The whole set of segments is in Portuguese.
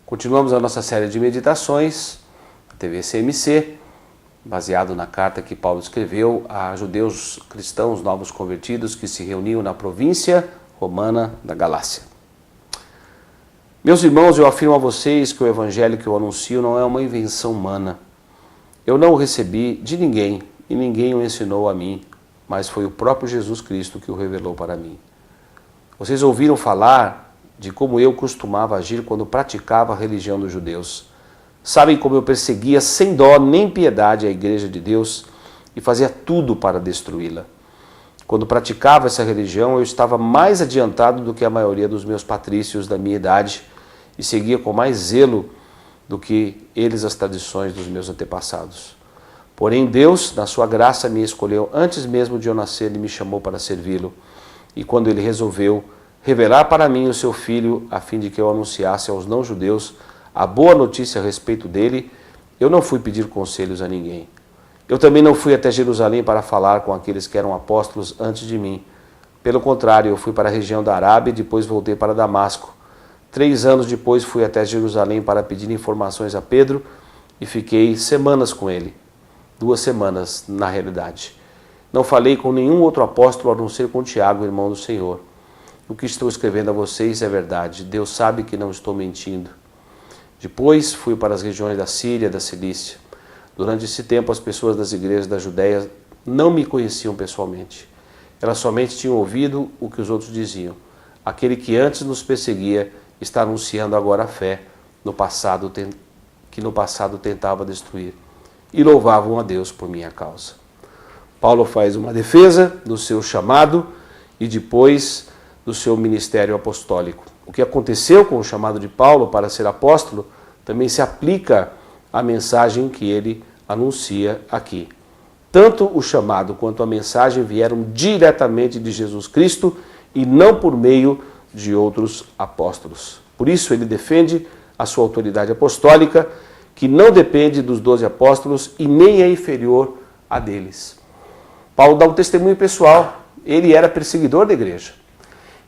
Continuamos a nossa série de meditações, a TV CMC, baseado na carta que Paulo escreveu a judeus cristãos novos convertidos que se reuniam na província romana da Galácia. Meus irmãos, eu afirmo a vocês que o evangelho que eu anuncio não é uma invenção humana. Eu não o recebi de ninguém e ninguém o ensinou a mim, mas foi o próprio Jesus Cristo que o revelou para mim. Vocês ouviram falar de como eu costumava agir quando praticava a religião dos judeus. Sabem como eu perseguia sem dó nem piedade a igreja de Deus e fazia tudo para destruí-la. Quando praticava essa religião, eu estava mais adiantado do que a maioria dos meus patrícios da minha idade e seguia com mais zelo do que eles as tradições dos meus antepassados. Porém, Deus, na sua graça, me escolheu antes mesmo de eu nascer e me chamou para servi-lo. E quando ele resolveu revelar para mim o seu Filho, a fim de que eu anunciasse aos não-judeus a boa notícia a respeito dele, eu não fui pedir conselhos a ninguém. Eu também não fui até Jerusalém para falar com aqueles que eram apóstolos antes de mim. Pelo contrário, eu fui para a região da Arábia e depois voltei para Damasco. 3 anos depois fui até Jerusalém para pedir informações a Pedro e fiquei semanas com ele. 2 semanas, na realidade. Não falei com nenhum outro apóstolo a não ser com Tiago, irmão do Senhor. O que estou escrevendo a vocês é verdade. Deus sabe que não estou mentindo. Depois fui para as regiões da Síria e da Cilícia. Durante esse tempo, as pessoas das igrejas da Judéia não me conheciam pessoalmente. Elas somente tinham ouvido o que os outros diziam. Aquele que antes nos perseguia está anunciando agora a fé que no passado tentava destruir. E louvavam a Deus por minha causa. Paulo faz uma defesa do seu chamado e depois do seu ministério apostólico. O que aconteceu com o chamado de Paulo para ser apóstolo também se aplica à mensagem que ele anuncia aqui. Tanto o chamado quanto a mensagem vieram diretamente de Jesus Cristo e não por meio de outros apóstolos. Por isso ele defende a sua autoridade apostólica, que não depende dos 12 apóstolos e nem é inferior a deles. Paulo dá um testemunho pessoal. Ele era perseguidor da igreja.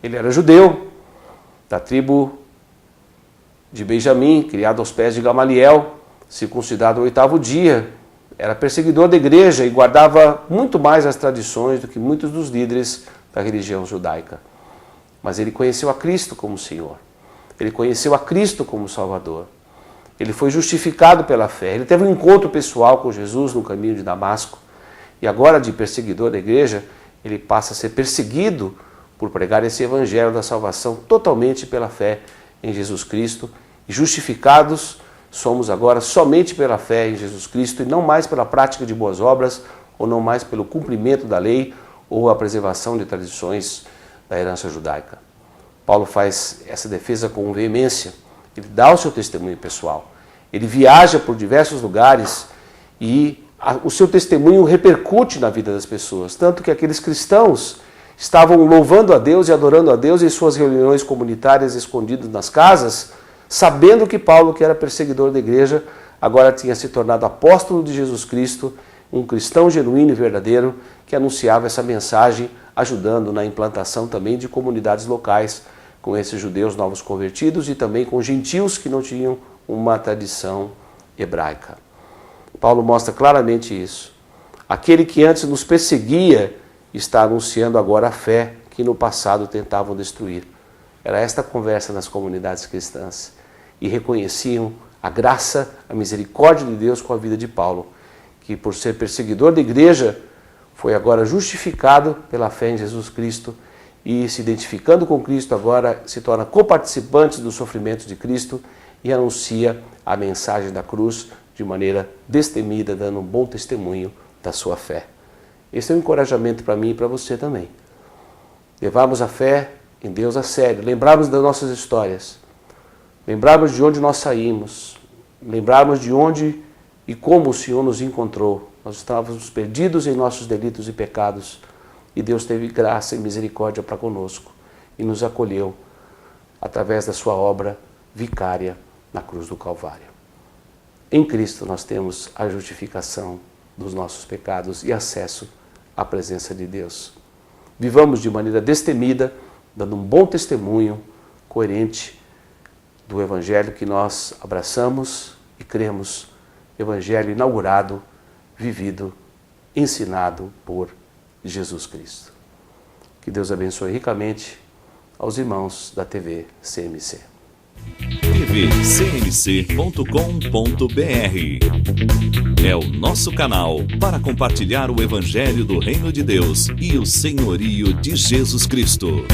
Ele era judeu, da tribo de Benjamim, criado aos pés de Gamaliel, circuncidado ao 8º dia. Era perseguidor da igreja e guardava muito mais as tradições do que muitos dos líderes da religião judaica. Mas ele conheceu a Cristo como Senhor. Ele conheceu a Cristo como Salvador. Ele foi justificado pela fé. Ele teve um encontro pessoal com Jesus no caminho de Damasco. E agora, de perseguidor da igreja, ele passa a ser perseguido por pregar esse evangelho da salvação totalmente pela fé em Jesus Cristo. E justificados somos agora somente pela fé em Jesus Cristo e não mais pela prática de boas obras, ou não mais pelo cumprimento da lei ou a preservação de tradições da herança judaica. Paulo faz essa defesa com veemência. Ele dá o seu testemunho pessoal. Ele viaja por diversos lugares e o seu testemunho repercute na vida das pessoas. Tanto que aqueles cristãos estavam louvando a Deus e adorando a Deus em suas reuniões comunitárias escondidas nas casas, sabendo que Paulo, que era perseguidor da igreja, agora tinha se tornado apóstolo de Jesus Cristo, um cristão genuíno e verdadeiro que anunciava essa mensagem, ajudando na implantação também de comunidades locais com esses judeus novos convertidos e também com gentios que não tinham uma tradição hebraica. Paulo mostra claramente isso. Aquele que antes nos perseguia está anunciando agora a fé que no passado tentavam destruir. Era esta a conversa nas comunidades cristãs. E reconheciam a graça, a misericórdia de Deus com a vida de Paulo, que por ser perseguidor da igreja, foi agora justificado pela fé em Jesus Cristo e se identificando com Cristo agora se torna coparticipante dos sofrimentos de Cristo e anuncia a mensagem da cruz de maneira destemida, dando um bom testemunho da sua fé. Esse é um encorajamento para mim e para você também. Levarmos a fé em Deus a sério, lembrarmos das nossas histórias, lembrarmos de onde nós saímos, lembrarmos de onde e como o Senhor nos encontrou. Nós estávamos perdidos em nossos delitos e pecados e Deus teve graça e misericórdia para conosco e nos acolheu através da sua obra vicária na cruz do Calvário. Em Cristo nós temos a justificação dos nossos pecados e acesso à presença de Deus. Vivamos de maneira destemida, dando um bom testemunho, coerente do Evangelho que nós abraçamos e cremos, Evangelho inaugurado, vivido, ensinado por Jesus Cristo. Que Deus abençoe ricamente aos irmãos da TV CMC. tvcmc.com.br é o nosso canal para compartilhar o Evangelho do Reino de Deus e o senhorio de Jesus Cristo.